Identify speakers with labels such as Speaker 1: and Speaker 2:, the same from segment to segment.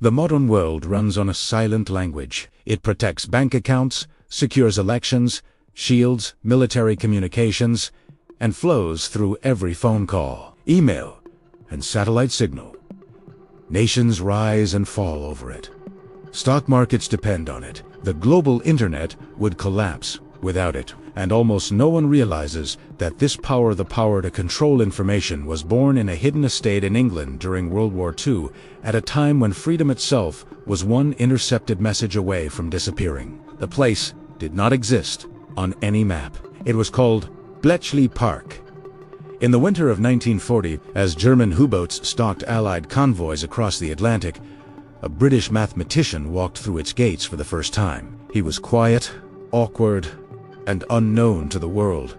Speaker 1: The modern world runs on a silent language. It protects bank accounts, secures elections, shields military communications, and flows through every phone call, email, and satellite signal. Nations rise and fall over it. Stock markets depend on it. The global internet would collapse without it, and almost no one realizes that this power, the power to control information, was born in a hidden estate in England during World War II, at a time when freedom itself was one intercepted message away from disappearing. The place did not exist on any map. It was called Bletchley Park. In the winter of 1940, as German U-boats stalked Allied convoys across the Atlantic, a British mathematician walked through its gates for the first time. He was quiet, awkward, and unknown to the world,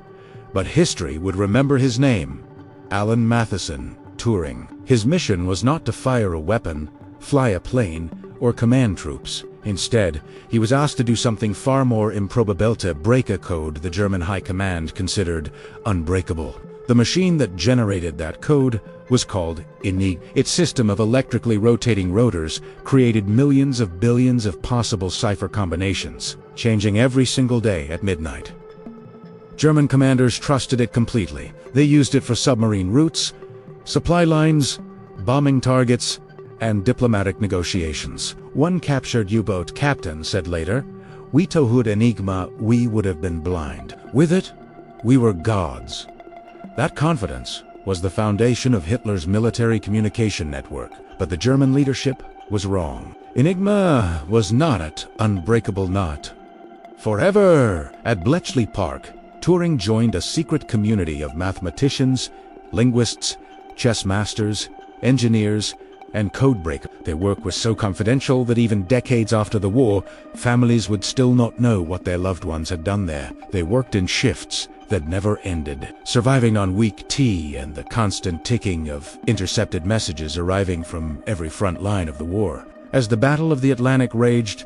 Speaker 1: but history would remember his name: Alan Matheson Turing. His mission was not to fire a weapon, fly a plane, or command troops. Instead, he was asked to do something far more improbable: to break a code the German High Command considered unbreakable. The machine that generated that code was called Enigma. Its system of electrically rotating rotors created millions of billions of possible cipher combinations, changing every single day at midnight. German commanders trusted it completely. They used it for submarine routes, supply lines, bombing targets, and diplomatic negotiations. One captured U-boat captain said later, "Without Enigma, we would have been blind. With it, we were gods." That confidence was the foundation of Hitler's military communication network, but the German leadership was wrong. Enigma was not an unbreakable knot. Forever! At Bletchley Park, Turing joined a secret community of mathematicians, linguists, chess masters, engineers, and codebreakers. Their work was so confidential that even decades after the war, families would still not know what their loved ones had done there. They worked in shifts that never ended, surviving on weak tea and the constant ticking of intercepted messages arriving from every front line of the war. As the Battle of the Atlantic raged,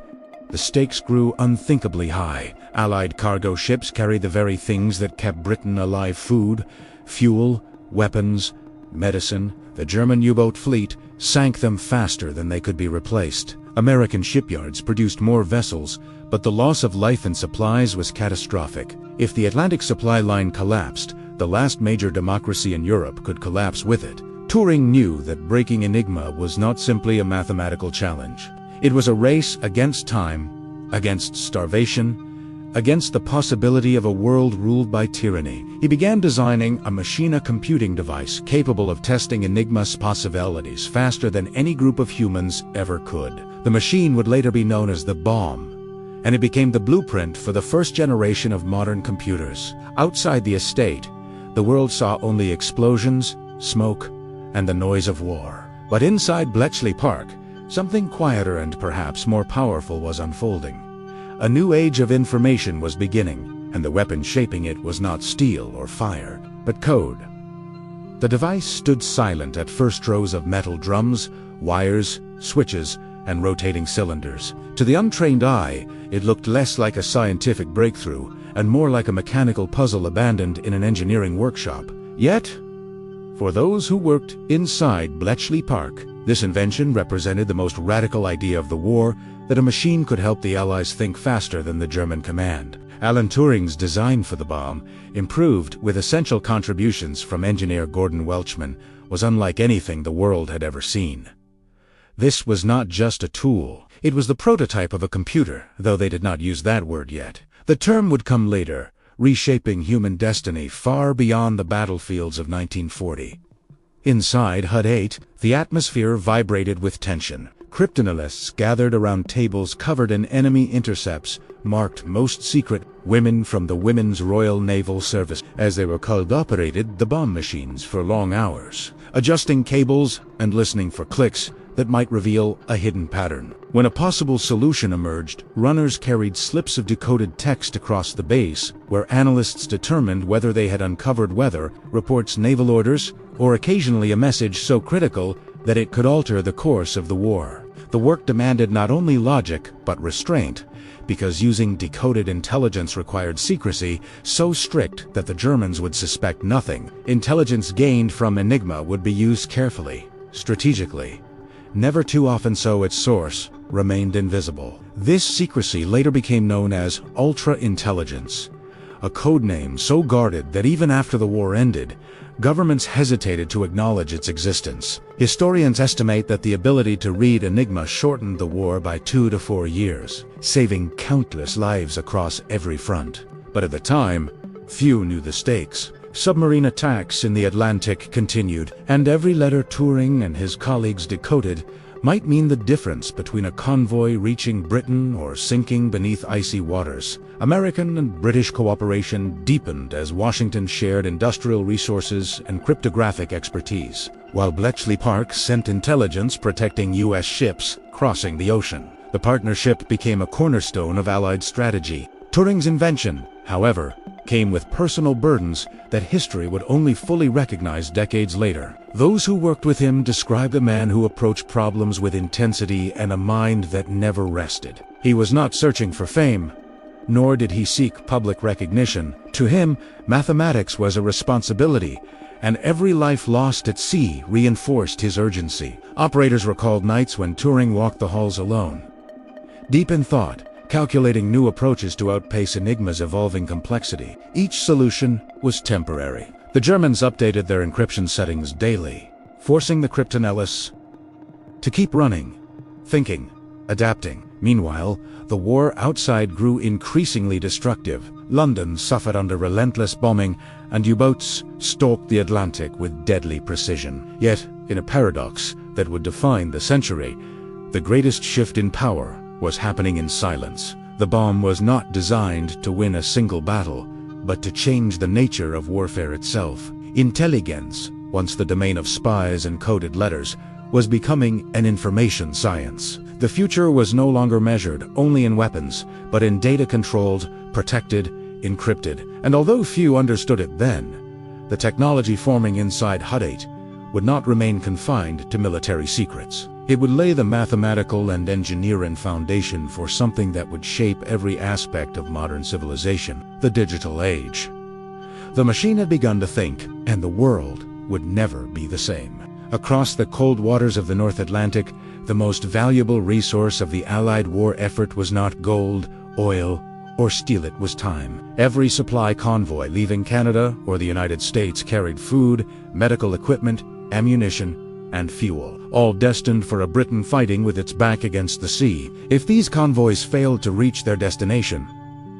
Speaker 1: the stakes grew unthinkably high. Allied cargo ships carried the very things that kept Britain alive: food, fuel, weapons, medicine. The German U-boat fleet sank them faster than they could be replaced. American shipyards produced more vessels, but the loss of life and supplies was catastrophic. If the Atlantic supply line collapsed, the last major democracy in Europe could collapse with it. Turing knew that breaking Enigma was not simply a mathematical challenge. It was a race against time, against starvation, against the possibility of a world ruled by tyranny. He began designing a computing device capable of testing Enigma's possibilities faster than any group of humans ever could. The machine would later be known as the bomb, and it became the blueprint for the first generation of modern computers. Outside the estate, the world saw only explosions, smoke, and the noise of war. But inside Bletchley Park, something quieter and perhaps more powerful was unfolding. A new age of information was beginning, and the weapon shaping it was not steel or fire, but code. The device stood silent at first: rows of metal drums, wires, switches, and rotating cylinders. To the untrained eye, it looked less like a scientific breakthrough and more like a mechanical puzzle abandoned in an engineering workshop. Yet, for those who worked inside Bletchley Park, this invention represented the most radical idea of the war: that a machine could help the Allies think faster than the German command. Alan Turing's design for the bomb, improved with essential contributions from engineer Gordon Welchman, was unlike anything the world had ever seen. This was not just a tool. It was the prototype of a computer, though they did not use that word yet. The term would come later, reshaping human destiny far beyond the battlefields of 1940. Inside HUD 8, the atmosphere vibrated with tension. Cryptanalysts gathered around tables covered in enemy intercepts, marked most secret. Women from the Women's Royal Naval Service, as they were called, operated the bomb machines for long hours, adjusting cables and listening for clicks that might reveal a hidden pattern. When a possible solution emerged, runners carried slips of decoded text across the base, where analysts determined whether they had uncovered weather reports, naval orders, or occasionally a message so critical that it could alter the course of the war. The work demanded not only logic, but restraint, because using decoded intelligence required secrecy so strict that the Germans would suspect nothing. Intelligence gained from Enigma would be used carefully, strategically, never too often so its source, remained invisible. This secrecy later became known as ultra-intelligence, a code name so guarded that even after the war ended, governments hesitated to acknowledge its existence. Historians estimate that the ability to read Enigma shortened the war by 2 to 4 years, saving countless lives across every front. But at the time, few knew the stakes. Submarine attacks in the Atlantic continued, and every letter Turing and his colleagues decoded might mean the difference between a convoy reaching Britain or sinking beneath icy waters. American and British cooperation deepened as Washington shared industrial resources and cryptographic expertise, while Bletchley Park sent intelligence protecting U.S. ships crossing the ocean. The partnership became a cornerstone of Allied strategy. Turing's invention, however, came with personal burdens that history would only fully recognize decades later. Those who worked with him described a man who approached problems with intensity and a mind that never rested. He was not searching for fame, nor did he seek public recognition. To him, mathematics was a responsibility, and every life lost at sea reinforced his urgency. Operators recalled nights when Turing walked the halls alone, deep in thought, calculating new approaches to outpace Enigma's evolving complexity. Each solution was temporary. The Germans updated their encryption settings daily, forcing the cryptanalysts to keep running, thinking, adapting. Meanwhile, the war outside grew increasingly destructive. London suffered under relentless bombing, and U-boats stalked the Atlantic with deadly precision. Yet, in a paradox that would define the century, the greatest shift in power was happening in silence. The bomb was not designed to win a single battle, but to change the nature of warfare itself. Intelligence, once the domain of spies and coded letters, was becoming an information science. The future was no longer measured only in weapons, but in data controlled, protected, encrypted. And although few understood it then, the technology forming inside Hut-8 would not remain confined to military secrets. It would lay the mathematical and engineering foundation for something that would shape every aspect of modern civilization, the digital age. The machine had begun to think, and the world would never be the same. Across the cold waters of the North Atlantic, the most valuable resource of the Allied war effort was not gold, oil, or steel, it was time. Every supply convoy leaving Canada or the United States carried food, medical equipment, ammunition, and fuel, all destined for a Britain fighting with its back against the sea. If these convoys failed to reach their destination,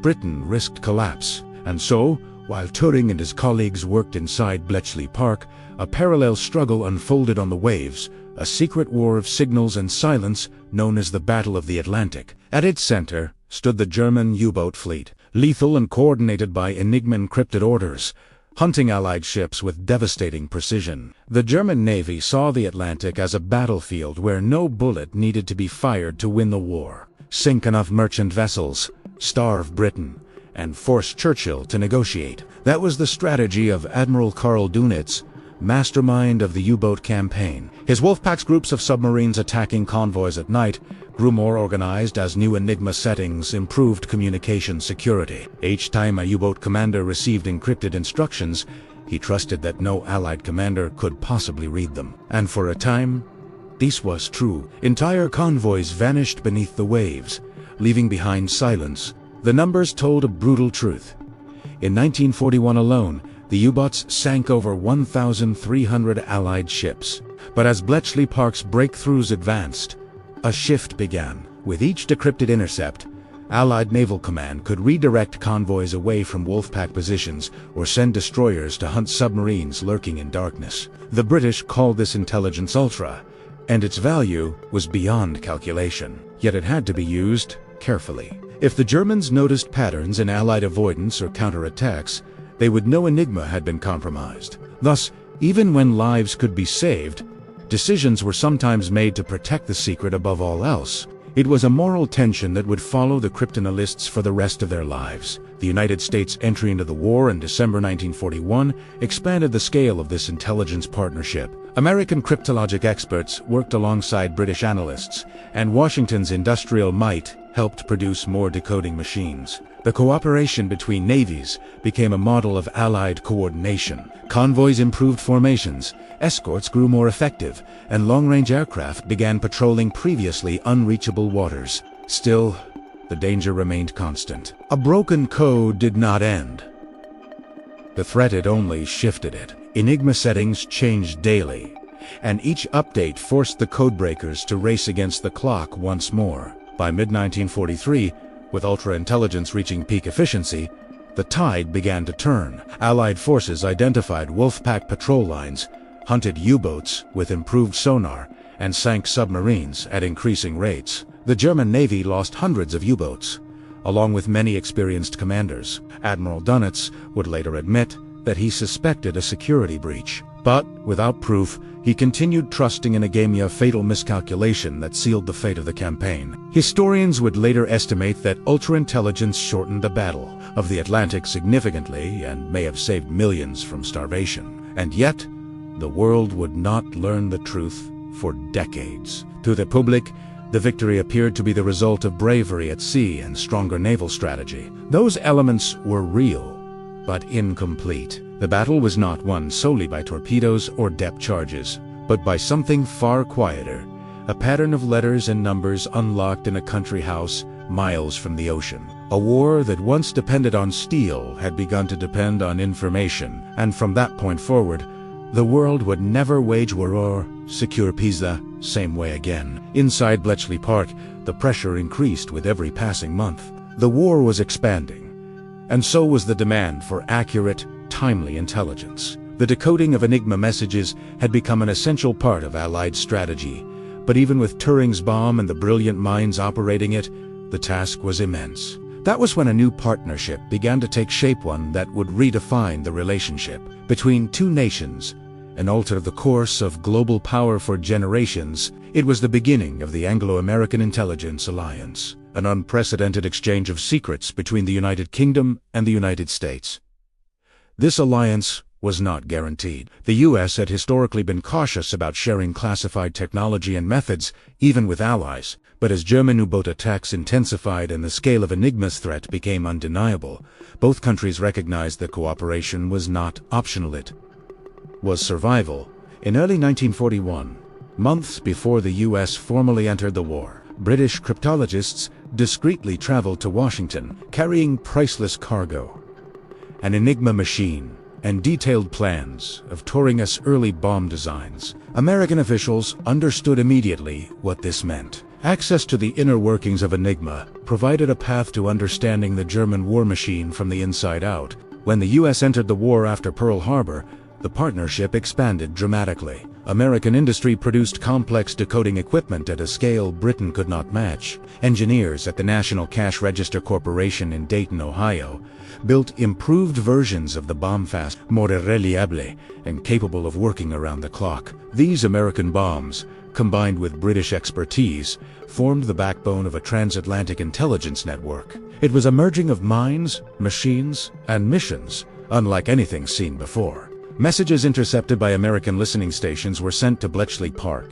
Speaker 1: Britain risked collapse. And so, while Turing and his colleagues worked inside Bletchley Park, a parallel struggle unfolded on the waves, a secret war of signals and silence known as the Battle of the Atlantic. At its center stood the German U-boat fleet, lethal and coordinated by Enigma encrypted orders, hunting Allied ships with devastating precision. The German Navy saw the Atlantic as a battlefield where no bullet needed to be fired to win the war. Sink enough merchant vessels, starve Britain, and force Churchill to negotiate. That was the strategy of Admiral Karl Dönitz, mastermind of the U-boat campaign. His Wolfpack's groups of submarines attacking convoys at night grew more organized as new Enigma settings improved communication security. Each time a U-boat commander received encrypted instructions, he trusted that no Allied commander could possibly read them. And for a time, this was true. Entire convoys vanished beneath the waves, leaving behind silence. The numbers told a brutal truth. In 1941 alone, the U-boats sank over 1,300 Allied ships. But as Bletchley Park's breakthroughs advanced, a shift began. With each decrypted intercept, Allied Naval Command could redirect convoys away from Wolfpack positions or send destroyers to hunt submarines lurking in darkness. The British called this intelligence ultra, and its value was beyond calculation. Yet it had to be used carefully. If the Germans noticed patterns in Allied avoidance or counterattacks, they would know Enigma had been compromised. Thus, even when lives could be saved, decisions were sometimes made to protect the secret above all else. It was a moral tension that would follow the cryptanalysts for the rest of their lives. The United States' entry into the war in December 1941 expanded the scale of this intelligence partnership. American cryptologic experts worked alongside British analysts, and Washington's industrial might helped produce more decoding machines. The cooperation between navies became a model of Allied coordination. Convoys improved formations, escorts grew more effective, and long-range aircraft began patrolling previously unreachable waters. Still, the danger remained constant. A broken code did not end. The threat had only shifted it. Enigma settings changed daily, and each update forced the codebreakers to race against the clock once more. By mid-1943, with ultra-intelligence reaching peak efficiency, the tide began to turn. Allied forces identified Wolfpack patrol lines, hunted U-boats with improved sonar, and sank submarines at increasing rates. The German Navy lost hundreds of U-boats, along with many experienced commanders. Admiral Dönitz would later admit that he suspected a security breach. But, without proof, he continued trusting in a game of fatal miscalculation that sealed the fate of the campaign. Historians would later estimate that ultra-intelligence shortened the Battle of the Atlantic significantly and may have saved millions from starvation. And yet, the world would not learn the truth for decades. To the public, the victory appeared to be the result of bravery at sea and stronger naval strategy. Those elements were real, but incomplete. The battle was not won solely by torpedoes or depth charges, but by something far quieter, a pattern of letters and numbers unlocked in a country house miles from the ocean. A war that once depended on steel had begun to depend on information, and from that point forward, the world would never wage war or secure peace the same way again. Inside Bletchley Park, the pressure increased with every passing month. The war was expanding, and so was the demand for accurate, timely intelligence. The decoding of Enigma messages had become an essential part of Allied strategy, but even with Turing's bomb and the brilliant minds operating it, the task was immense. That was when a new partnership began to take shape, one that would redefine the relationship between two nations and alter the course of global power for generations. It was the beginning of the Anglo-American Intelligence Alliance, an unprecedented exchange of secrets between the United Kingdom and the United States. This alliance was not guaranteed. The U.S. had historically been cautious about sharing classified technology and methods, even with allies. But as German U-boat attacks intensified and the scale of Enigma's threat became undeniable, both countries recognized that cooperation was not optional, it was survival. In early 1941, months before the U.S. formally entered the war, British cryptologists discreetly traveled to Washington, carrying priceless cargo, an Enigma machine, and detailed plans of Turing's early bomb designs. American officials understood immediately what this meant. Access to the inner workings of Enigma provided a path to understanding the German war machine from the inside out. When the U.S. entered the war after Pearl Harbor, the partnership expanded dramatically. American industry produced complex decoding equipment at a scale Britain could not match. Engineers at the National Cash Register Corporation in Dayton, Ohio, built improved versions of the bomb-fast, more reliable, and capable of working around the clock. These American bombs, combined with British expertise, formed the backbone of a transatlantic intelligence network. It was a merging of minds, machines, and missions, unlike anything seen before. Messages intercepted by American listening stations were sent to Bletchley Park,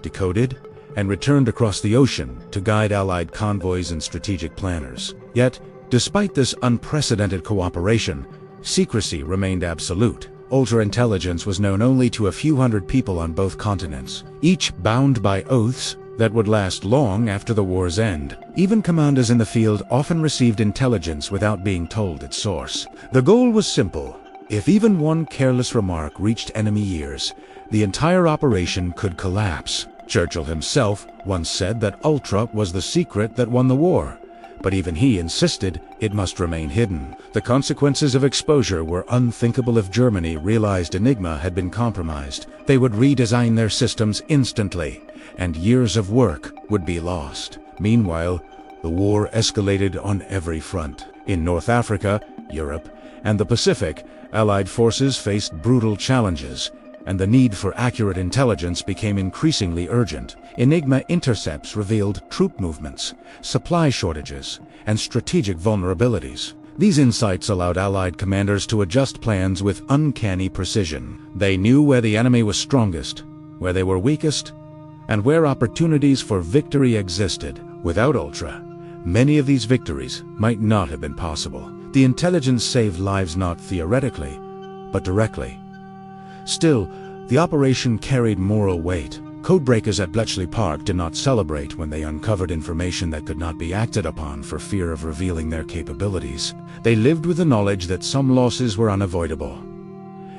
Speaker 1: decoded, and returned across the ocean to guide Allied convoys and strategic planners. Yet, despite this unprecedented cooperation, secrecy remained absolute. Ultra-intelligence was known only to a few hundred people on both continents, each bound by oaths that would last long after the war's end. Even commanders in the field often received intelligence without being told its source. The goal was simple. If even one careless remark reached enemy ears, the entire operation could collapse. Churchill himself once said that Ultra was the secret that won the war, but even he insisted it must remain hidden. The consequences of exposure were unthinkable if Germany realized Enigma had been compromised. They would redesign their systems instantly, and years of work would be lost. Meanwhile, the war escalated on every front. In North Africa, Europe, and the Pacific, Allied forces faced brutal challenges, and the need for accurate intelligence became increasingly urgent. Enigma intercepts revealed troop movements, supply shortages, and strategic vulnerabilities. These insights allowed Allied commanders to adjust plans with uncanny precision. They knew where the enemy was strongest, where they were weakest, and where opportunities for victory existed. Without Ultra, many of these victories might not have been possible. The intelligence saved lives not theoretically, but directly. Still, the operation carried moral weight. Codebreakers at Bletchley Park did not celebrate when they uncovered information that could not be acted upon for fear of revealing their capabilities. They lived with the knowledge that some losses were unavoidable.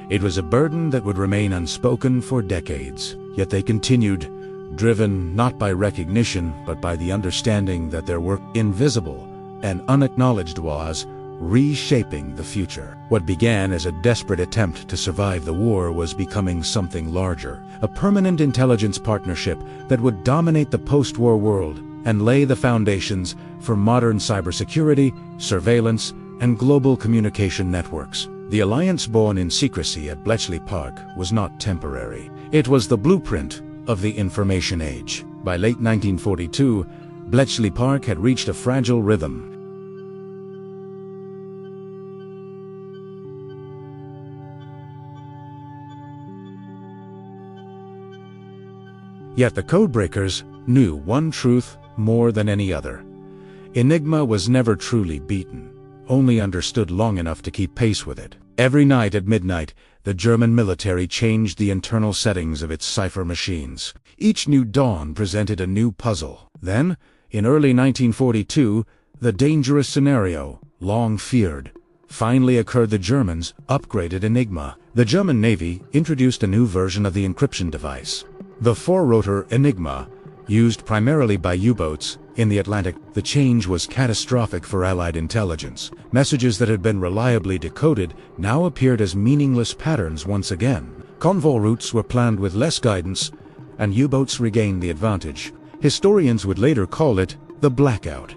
Speaker 1: It was a burden that would remain unspoken for decades, yet they continued, driven not by recognition but by the understanding that their work, invisible and unacknowledged, was reshaping the future. What began as a desperate attempt to survive the war was becoming something larger, a permanent intelligence partnership that would dominate the post-war world and lay the foundations for modern cybersecurity, surveillance, and global communication networks. The alliance born in secrecy at Bletchley Park was not temporary. It was the blueprint of the information age. By late 1942, Bletchley Park had reached a fragile rhythm. Yet the codebreakers knew one truth more than any other. Enigma was never truly beaten, only understood long enough to keep pace with it. Every night at midnight, the German military changed the internal settings of its cipher machines. Each new dawn presented a new puzzle. Then, in early 1942, the dangerous scenario, long feared, finally occurred. The Germans upgraded Enigma. The German Navy introduced a new version of the encryption device, the four-rotor Enigma, used primarily by U-boats in the Atlantic. The change was catastrophic for Allied intelligence. Messages that had been reliably decoded now appeared as meaningless patterns once again. Convoy routes were planned with less guidance, and U-boats regained the advantage. Historians would later call it the blackout,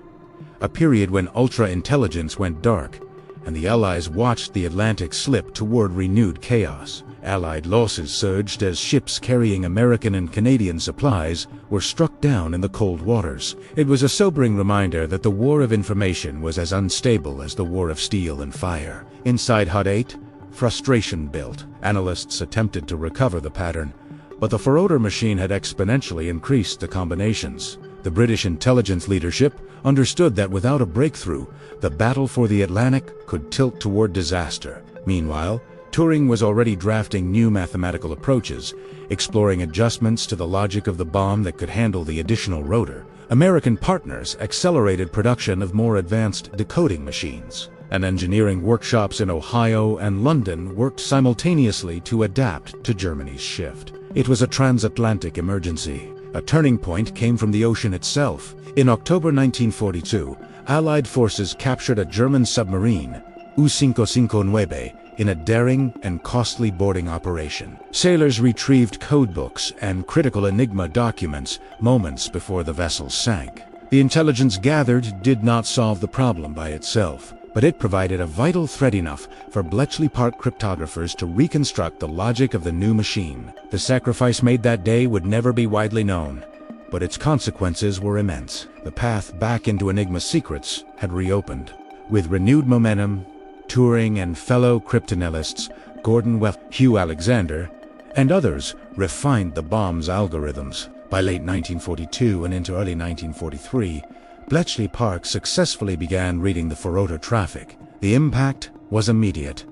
Speaker 1: a period when ultra-intelligence went dark, and the Allies watched the Atlantic slip toward renewed chaos. Allied losses surged as ships carrying American and Canadian supplies were struck down in the cold waters. It was a sobering reminder that the war of information was as unstable as the war of steel and fire. Inside Hut 8, frustration built. Analysts attempted to recover the pattern, but the four-rotor machine had exponentially increased the combinations. The British intelligence leadership understood that without a breakthrough, the battle for the Atlantic could tilt toward disaster. Meanwhile, Turing was already drafting new mathematical approaches, exploring adjustments to the logic of the bomb that could handle the additional rotor. American partners accelerated production of more advanced decoding machines, and engineering workshops in Ohio and London worked simultaneously to adapt to Germany's shift. It was a transatlantic emergency. A turning point came from the ocean itself. In October 1942, Allied forces captured a German submarine, U-559, in a daring and costly boarding operation. Sailors retrieved codebooks and critical Enigma documents moments before the vessel sank. The intelligence gathered did not solve the problem by itself, but it provided a vital thread enough for Bletchley Park cryptographers to reconstruct the logic of the new machine. The sacrifice made that day would never be widely known, but its consequences were immense. The path back into Enigma's secrets had reopened. With renewed momentum, Turing and fellow cryptanalysts Gordon Wells, Hugh Alexander, and others refined the bomb's algorithms. By late 1942 and into early 1943, Bletchley Park successfully began reading the four-rotor traffic. The impact was immediate.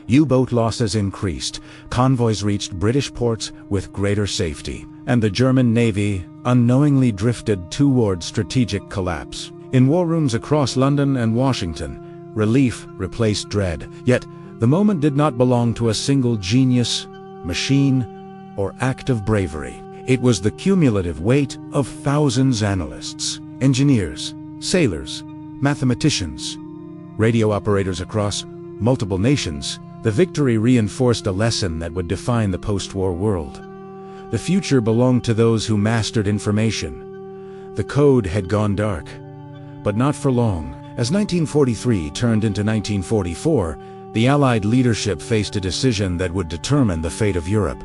Speaker 1: U-boat losses increased, convoys reached British ports with greater safety, and the German Navy unknowingly drifted toward strategic collapse. In war rooms across London and Washington, relief replaced dread. Yet, the moment did not belong to a single genius, machine, or act of bravery. It was the cumulative weight of thousands of analysts, engineers, sailors, mathematicians, radio operators across multiple nations. The victory reinforced a lesson that would define the post-war world. The future belonged to those who mastered information. The code had gone dark, but not for long. As 1943 turned into 1944, the Allied leadership faced a decision that would determine the fate of Europe.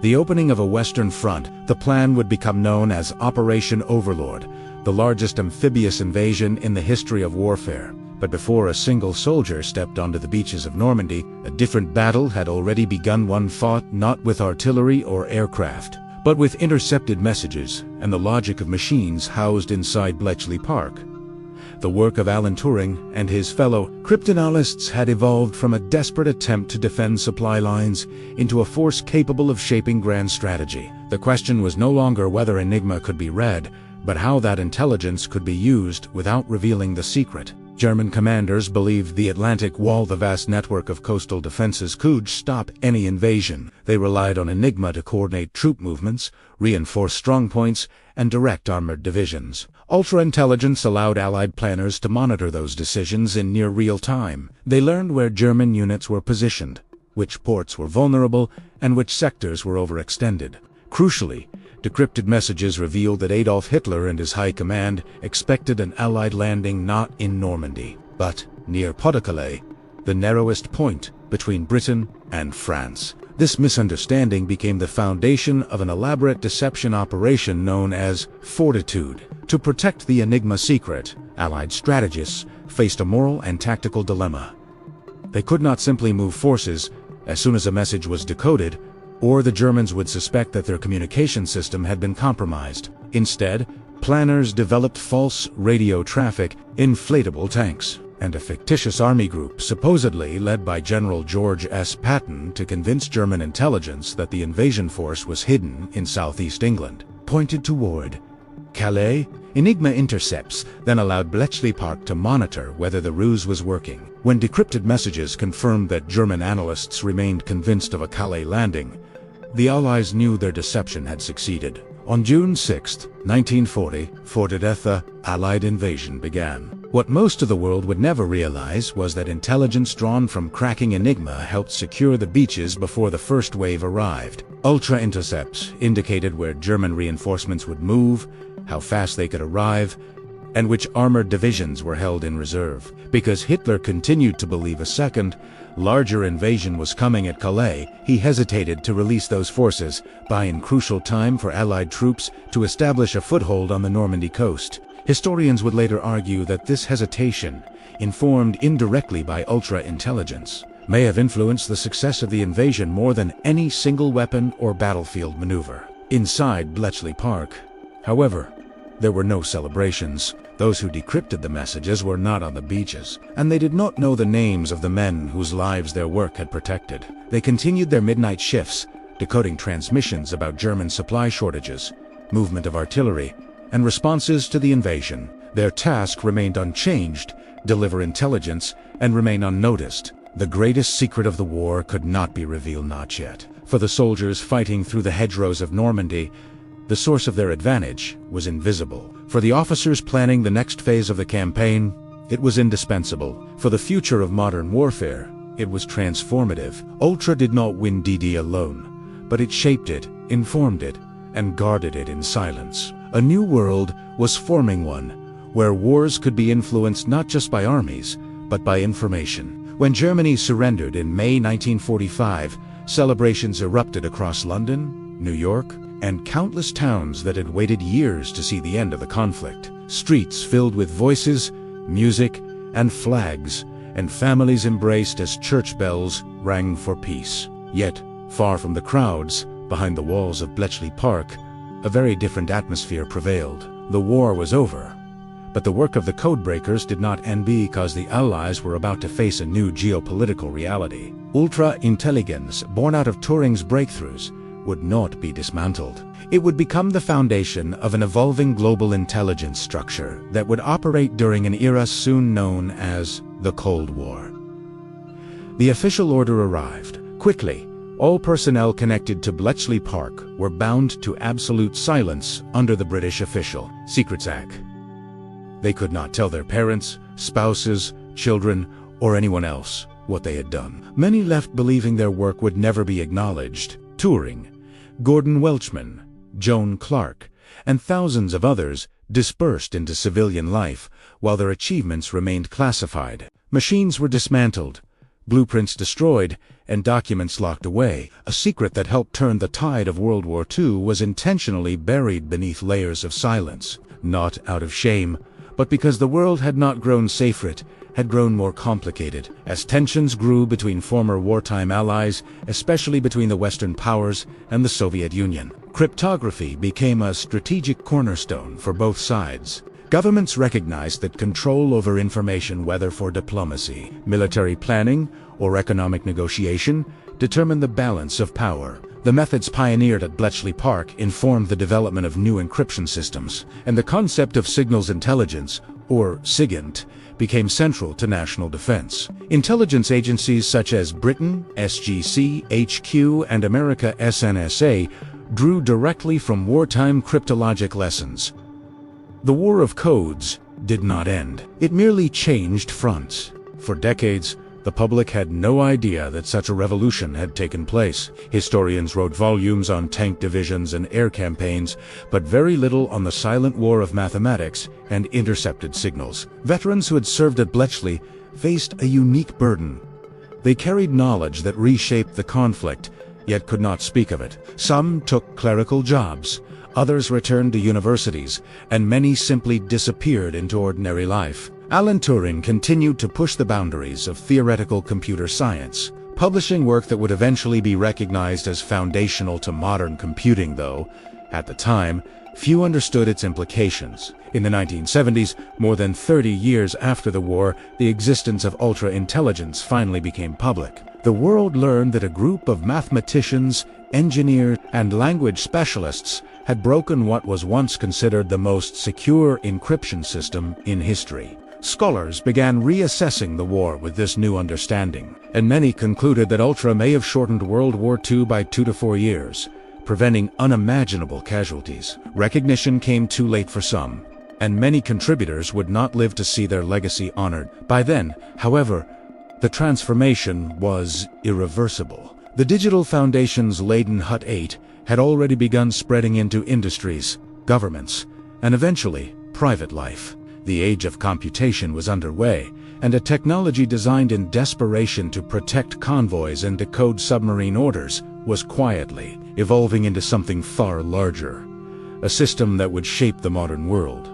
Speaker 1: The opening of a Western front. The plan would become known as Operation Overlord, the largest amphibious invasion in the history of warfare. But before a single soldier stepped onto the beaches of Normandy, a different battle had already begun, one fought not with artillery or aircraft, but with intercepted messages and the logic of machines housed inside Bletchley Park. The work of Alan Turing and his fellow cryptanalysts had evolved from a desperate attempt to defend supply lines into a force capable of shaping grand strategy. The question was no longer whether Enigma could be read, but how that intelligence could be used without revealing the secret. German commanders believed the Atlantic Wall, the vast network of coastal defenses, could stop any invasion. They relied on Enigma to coordinate troop movements, reinforce strongpoints, and direct armored divisions. Ultra-intelligence allowed Allied planners to monitor those decisions in near real time. They learned where German units were positioned, which ports were vulnerable, and which sectors were overextended. Crucially, decrypted messages revealed that Adolf Hitler and his high command expected an Allied landing not in Normandy, but near Pas-de-Calais, the narrowest point between Britain and France. This misunderstanding became the foundation of an elaborate deception operation known as Fortitude. To protect the Enigma secret, Allied strategists faced a moral and tactical dilemma. They could not simply move forces as soon as a message was decoded, or the Germans would suspect that their communication system had been compromised. Instead, planners developed false radio traffic, inflatable tanks, and a fictitious army group supposedly led by General George S. Patton to convince German intelligence that the invasion force was hidden in southeast England. Pointed toward Calais, Enigma intercepts then allowed Bletchley Park to monitor whether the ruse was working. When decrypted messages confirmed that German analysts remained convinced of a Calais landing, the Allies knew their deception had succeeded. On June 6, 1940, the Allied invasion began. What most of the world would never realize was that intelligence drawn from cracking Enigma helped secure the beaches before the first wave arrived. Ultra-intercepts indicated where German reinforcements would move, how fast they could arrive, and which armored divisions were held in reserve. Because Hitler continued to believe a second, larger invasion was coming at Calais, he hesitated to release those forces, buying crucial time for Allied troops to establish a foothold on the Normandy coast. Historians would later argue that this hesitation, informed indirectly by ultra-intelligence, may have influenced the success of the invasion more than any single weapon or battlefield maneuver. Inside Bletchley Park, however, there were no celebrations. Those who decrypted the messages were not on the beaches, and they did not know the names of the men whose lives their work had protected. They continued their midnight shifts, decoding transmissions about German supply shortages, movement of artillery, and responses to the invasion. Their task remained unchanged: deliver intelligence and remain unnoticed. The greatest secret of the war could not be revealed, not yet. For the soldiers fighting through the hedgerows of Normandy, the source of their advantage was invisible. For the officers planning the next phase of the campaign, it was indispensable. For the future of modern warfare, it was transformative. Ultra did not win DD alone, but it shaped it, informed it, and guarded it in silence. A new world was forming, one where wars could be influenced not just by armies, but by information. When Germany surrendered in May 1945, celebrations erupted across London, New York, and countless towns that had waited years to see the end of the conflict. Streets filled with voices, music, and flags, and families embraced as church bells rang for peace. Yet, far from the crowds, behind the walls of Bletchley Park, a very different atmosphere prevailed. The war was over, but the work of the codebreakers did not end because the Allies were about to face a new geopolitical reality. Ultra-intelligence, born out of Turing's breakthroughs, would not be dismantled. It would become the foundation of an evolving global intelligence structure that would operate during an era soon known as the Cold War. The official order arrived. Quickly, all personnel connected to Bletchley Park were bound to absolute silence under the British Official Secrets Act. They could not tell their parents, spouses, children, or anyone else what they had done. Many left believing their work would never be acknowledged. Turing, Gordon Welchman, Joan Clark, and thousands of others dispersed into civilian life while their achievements remained classified. Machines were dismantled, blueprints destroyed, and documents locked away. A secret that helped turn the tide of World War II was intentionally buried beneath layers of silence, not out of shame, but because the world had not grown safer had grown more complicated as tensions grew between former wartime allies, especially between the Western powers and the Soviet Union. Cryptography became a strategic cornerstone for both sides. Governments recognized that control over information, whether for diplomacy, military planning, or economic negotiation, determined the balance of power. The methods pioneered at Bletchley Park informed the development of new encryption systems, and the concept of signals intelligence, or SIGINT, became central to national defense. Intelligence agencies such as Britain, SGC, HQ, and America, SNSA, drew directly from wartime cryptologic lessons. The War of Codes did not end. It merely changed fronts. For decades, the public had no idea that such a revolution had taken place. Historians wrote volumes on tank divisions and air campaigns, but very little on the silent war of mathematics and intercepted signals. Veterans who had served at Bletchley faced a unique burden. They carried knowledge that reshaped the conflict, yet could not speak of it. Some took clerical jobs, others returned to universities, and many simply disappeared into ordinary life. Alan Turing continued to push the boundaries of theoretical computer science, publishing work that would eventually be recognized as foundational to modern computing, though, at the time, few understood its implications. In the 1970s, more than 30 years after the war, the existence of ultra-intelligence finally became public. The world learned that a group of mathematicians, engineers, and language specialists had broken what was once considered the most secure encryption system in history. Scholars began reassessing the war with this new understanding, and many concluded that Ultra may have shortened World War II by 2 to 4 years, preventing unimaginable casualties. Recognition came too late for some, and many contributors would not live to see their legacy honored. By then, however, the transformation was irreversible. The digital foundations laden Hut 8 had already begun spreading into industries, governments, and eventually private life. The age of computation was underway, and a technology designed in desperation to protect convoys and decode submarine orders was quietly evolving into something far larger, a system that would shape the modern world.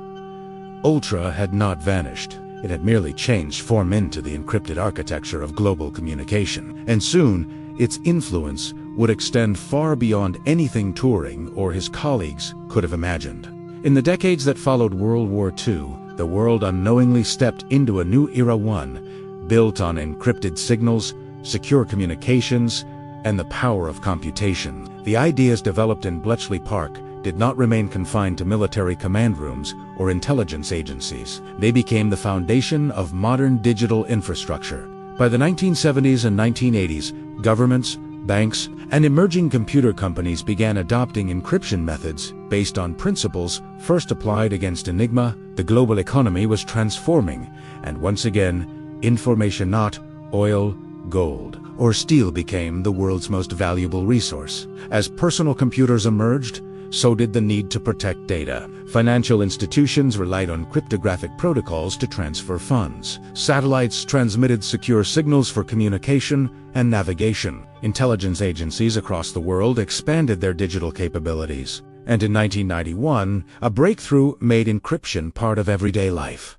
Speaker 1: Ultra had not vanished. It had merely changed form into the encrypted architecture of global communication, and soon its influence would extend far beyond anything Turing or his colleagues could have imagined. In the decades that followed World War II, the world unknowingly stepped into a new era, one built on encrypted signals, secure communications, and the power of computation. The ideas developed in Bletchley Park did not remain confined to military command rooms or intelligence agencies. They became the foundation of modern digital infrastructure. By the 1970s and 1980s, governments, banks, and emerging computer companies began adopting encryption methods based on principles first applied against Enigma. The global economy was transforming, and once again, information, not oil, gold, or steel, became the world's most valuable resource. As personal computers emerged, so did the need to protect data. Financial institutions relied on cryptographic protocols to transfer funds. Satellites transmitted secure signals for communication and navigation. Intelligence agencies across the world expanded their digital capabilities. And in 1991, a breakthrough made encryption part of everyday life.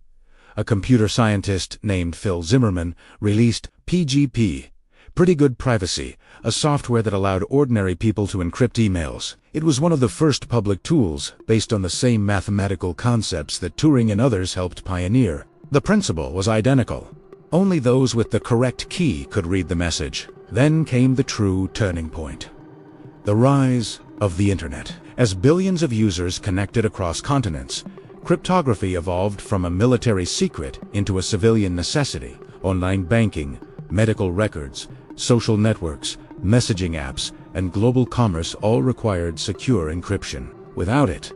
Speaker 1: A computer scientist named Phil Zimmermann released PGP, Pretty Good Privacy, a software that allowed ordinary people to encrypt emails. It was one of the first public tools based on the same mathematical concepts that Turing and others helped pioneer. The principle was identical. Only those with the correct key could read the message. Then came the true turning point: the rise of the Internet. As billions of users connected across continents, cryptography evolved from a military secret into a civilian necessity. Online banking, medical records, social networks, messaging apps, and global commerce all required secure encryption. Without it,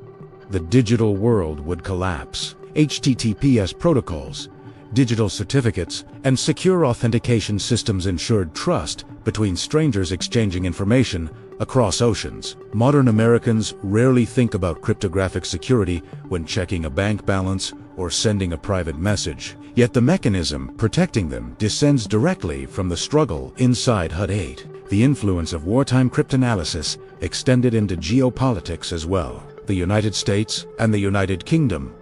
Speaker 1: the digital world would collapse. HTTPS protocols, digital certificates, and secure authentication systems ensured trust between strangers exchanging information across oceans. Modern Americans rarely think about cryptographic security when checking a bank balance or sending a private message. Yet the mechanism protecting them descends directly from the struggle inside Hut 8. The influence of wartime cryptanalysis extended into geopolitics as well. The United States and the United Kingdom,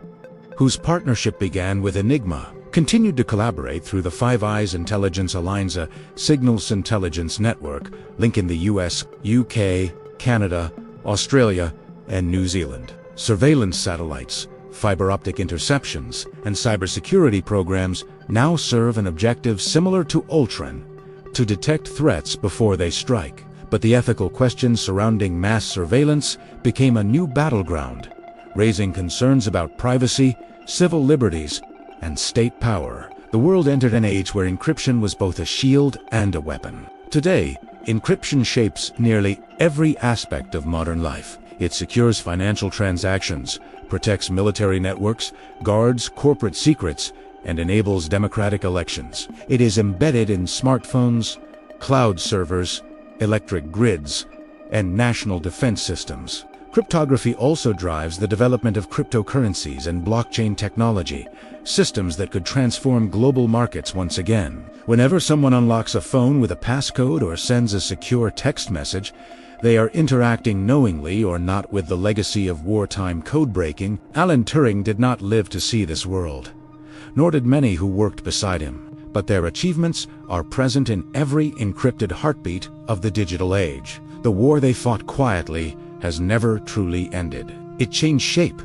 Speaker 1: whose partnership began with Enigma, continued to collaborate through the Five Eyes Intelligence Alliance Signals Intelligence Network, linking the US, UK, Canada, Australia, and New Zealand. Surveillance satellites, fiber optic interceptions, and cybersecurity programs now serve an objective similar to Ultron, to detect threats before they strike. But the ethical questions surrounding mass surveillance became a new battleground, raising concerns about privacy, civil liberties, and state power. The world entered an age where encryption was both a shield and a weapon. Today, encryption shapes nearly every aspect of modern life. It secures financial transactions, protects military networks, guards corporate secrets, and enables democratic elections. It is embedded in smartphones, cloud servers, electric grids, and national defense systems. Cryptography also drives the development of cryptocurrencies and blockchain technology, systems that could transform global markets once again. Whenever someone unlocks a phone with a passcode or sends a secure text message, they are interacting knowingly or not with the legacy of wartime code-breaking. Alan Turing did not live to see this world, nor did many who worked beside him. But their achievements are present in every encrypted heartbeat of the digital age. The war they fought quietly has never truly ended. It changed shape,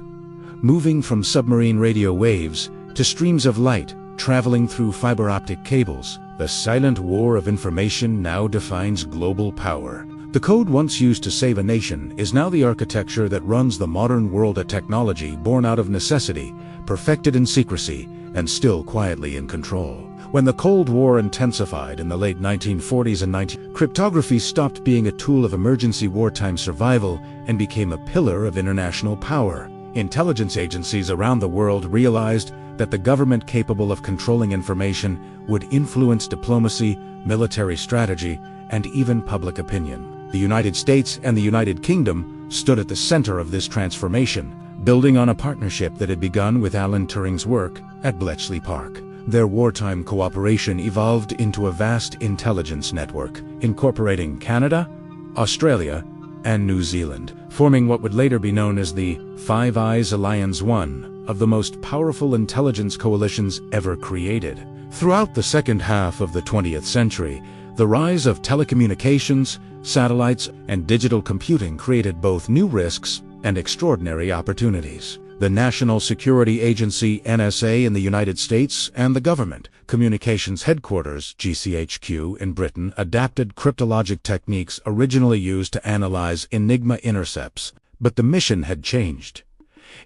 Speaker 1: moving from submarine radio waves to streams of light traveling through fiber optic cables. The silent war of information now defines global power. The code once used to save a nation is now the architecture that runs the modern world, a technology born out of necessity, perfected in secrecy, and still quietly in control. When the Cold War intensified in the late 1940s and cryptography stopped being a tool of emergency wartime survival and became a pillar of international power. Intelligence agencies around the world realized that the government capable of controlling information would influence diplomacy, military strategy, and even public opinion. The United States and the United Kingdom stood at the center of this transformation, building on a partnership that had begun with Alan Turing's work at Bletchley Park. Their wartime cooperation evolved into a vast intelligence network, incorporating Canada, Australia, and New Zealand, forming what would later be known as the Five Eyes Alliance, one of the most powerful intelligence coalitions ever created. Throughout the second half of the 20th century, the rise of telecommunications, satellites, and digital computing created both new risks and extraordinary opportunities. The National Security Agency (NSA) in the United States and the Government Communications Headquarters (GCHQ) in Britain adapted cryptologic techniques originally used to analyze Enigma intercepts. But the mission had changed.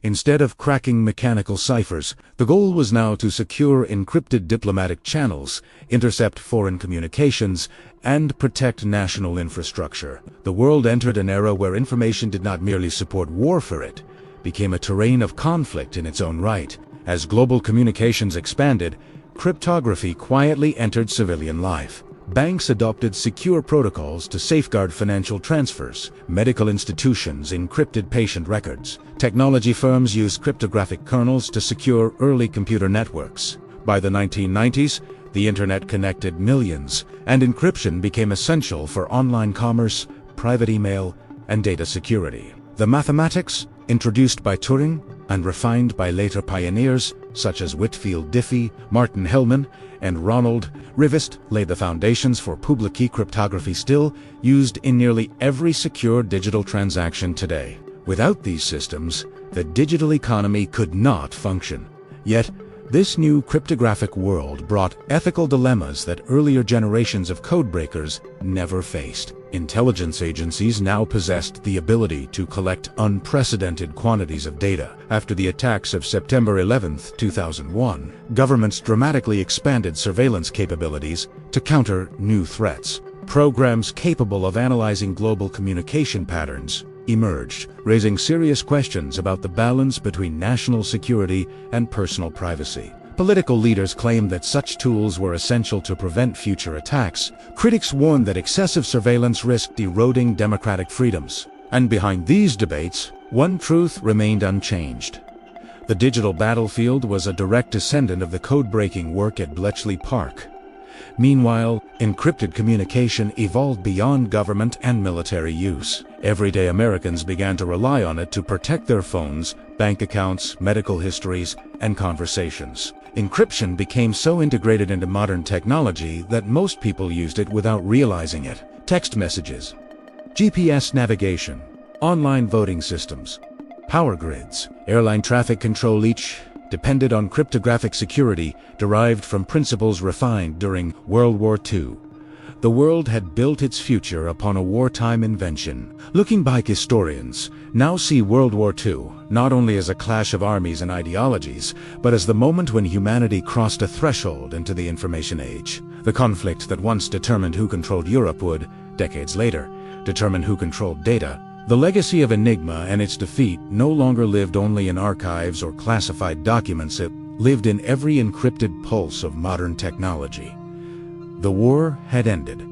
Speaker 1: Instead of cracking mechanical ciphers, the goal was now to secure encrypted diplomatic channels, intercept foreign communications, and protect national infrastructure. The world entered an era where information did not merely support warfare, it became a terrain of conflict in its own right. As global communications expanded, cryptography quietly entered civilian life. Banks adopted secure protocols to safeguard financial transfers. Medical institutions encrypted patient records. Technology firms used cryptographic kernels to secure early computer networks. By the 1990s, the Internet connected millions, and encryption became essential for online commerce, private email, and data security. The mathematics, introduced by Turing and refined by later pioneers such as Whitfield Diffie, Martin Hellman, and Ronald Rivest, laid the foundations for public key cryptography still used in nearly every secure digital transaction today. Without these systems, the digital economy could not function. Yet, this new cryptographic world brought ethical dilemmas that earlier generations of codebreakers never faced. Intelligence agencies now possessed the ability to collect unprecedented quantities of data. After the attacks of September 11, 2001, governments dramatically expanded surveillance capabilities to counter new threats. Programs capable of analyzing global communication patterns emerged, raising serious questions about the balance between national security and personal privacy. Political leaders claimed that such tools were essential to prevent future attacks. Critics warned that excessive surveillance risked eroding democratic freedoms. And behind these debates, one truth remained unchanged. The digital battlefield was a direct descendant of the code-breaking work at Bletchley Park. Meanwhile, encrypted communication evolved beyond government and military use. Everyday Americans began to rely on it to protect their phones, bank accounts, medical histories, and conversations. Encryption became so integrated into modern technology that most people used it without realizing it. Text messages, GPS navigation, online voting systems, power grids, airline traffic control, each depended on cryptographic security derived from principles refined during World War II. The world had built its future upon a wartime invention. Looking back, historians now see World War II not only as a clash of armies and ideologies, but as the moment when humanity crossed a threshold into the information age. The conflict that once determined who controlled Europe would, decades later, determine who controlled data. The legacy of Enigma and its defeat no longer lived only in archives or classified documents. It lived in every encrypted pulse of modern technology. The war had ended.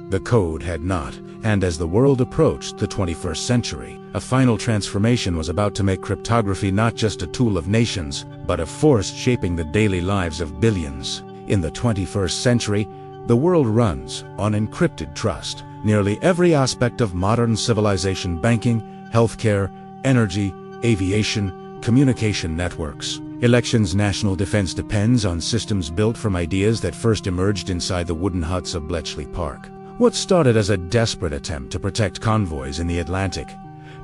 Speaker 1: The code had not, and as the world approached the 21st century, a final transformation was about to make cryptography not just a tool of nations, but a force shaping the daily lives of billions. In the 21st century, the world runs on encrypted trust. Nearly every aspect of modern civilization, banking, healthcare, energy, aviation, communication networks, elections, national defense depends on systems built from ideas that first emerged inside the wooden huts of Bletchley Park. What started as a desperate attempt to protect convoys in the Atlantic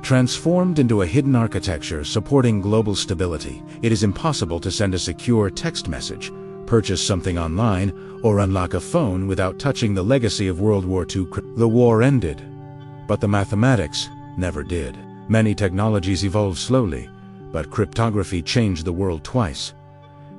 Speaker 1: transformed into a hidden architecture supporting global stability. It is impossible to send a secure text message, purchase something online, or unlock a phone without touching the legacy of World War II. The war ended, but the mathematics never did. Many technologies evolved slowly, but cryptography changed the world twice.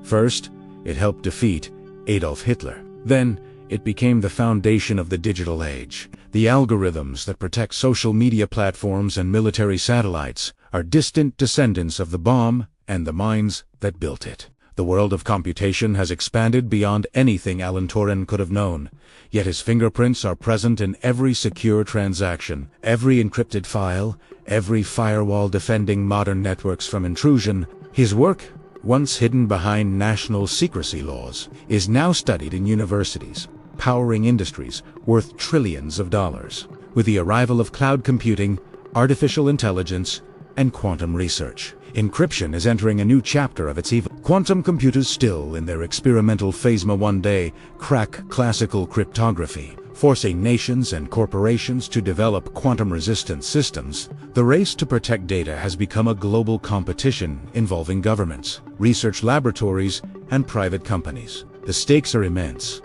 Speaker 1: First, it helped defeat Adolf Hitler. Then, it became the foundation of the digital age. The algorithms that protect social media platforms and military satellites are distant descendants of the bomb and the minds that built it. The world of computation has expanded beyond anything Alan Turing could have known, yet his fingerprints are present in every secure transaction, every encrypted file, every firewall defending modern networks from intrusion. His work, once hidden behind national secrecy laws, is now studied in universities, powering industries worth trillions of dollars. With the arrival of cloud computing, artificial intelligence, and quantum research, encryption is entering a new chapter of its evolution. Quantum computers, still in their experimental phase, may one day crack classical cryptography, forcing nations and corporations to develop quantum-resistant systems. The race to protect data has become a global competition involving governments, research laboratories, and private companies. The stakes are immense.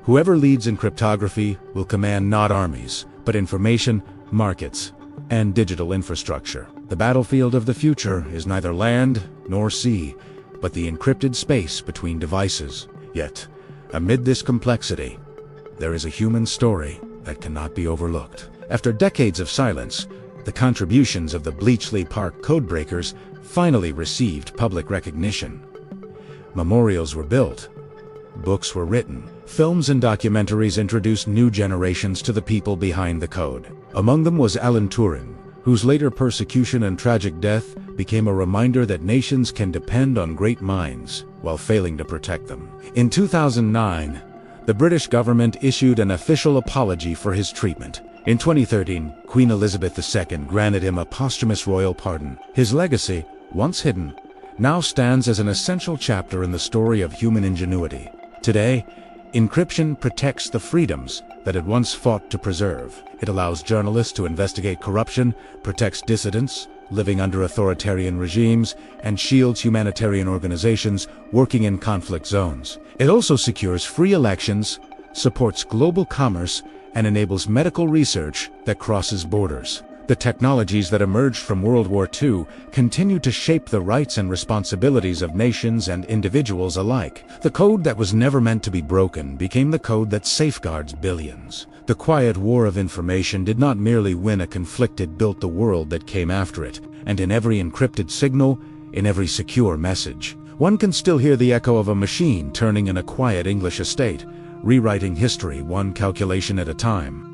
Speaker 1: Whoever leads in cryptography will command not armies, but information, markets, and digital infrastructure. The battlefield of the future is neither land nor sea, but the encrypted space between devices. Yet, amid this complexity, there is a human story that cannot be overlooked. After decades of silence, the contributions of the Bletchley Park codebreakers finally received public recognition. Memorials were built, books were written, films and documentaries introduced new generations to the people behind the code. Among them was Alan Turing, whose later persecution and tragic death became a reminder that nations can depend on great minds while failing to protect them. In 2009, the British government issued an official apology for his treatment. In 2013, Queen Elizabeth II granted him a posthumous royal pardon. His legacy, once hidden, now stands as an essential chapter in the story of human ingenuity. Today, encryption protects the freedoms that it once fought to preserve. It allows journalists to investigate corruption, protects dissidents living under authoritarian regimes, and shields humanitarian organizations working in conflict zones. It also secures free elections, supports global commerce, and enables medical research that crosses borders. The technologies that emerged from World War II continue to shape the rights and responsibilities of nations and individuals alike. The code that was never meant to be broken became the code that safeguards billions. The quiet war of information did not merely win a conflict, it built the world that came after it. And in every encrypted signal, in every secure message, one can still hear the echo of a machine turning in a quiet English estate, rewriting history one calculation at a time.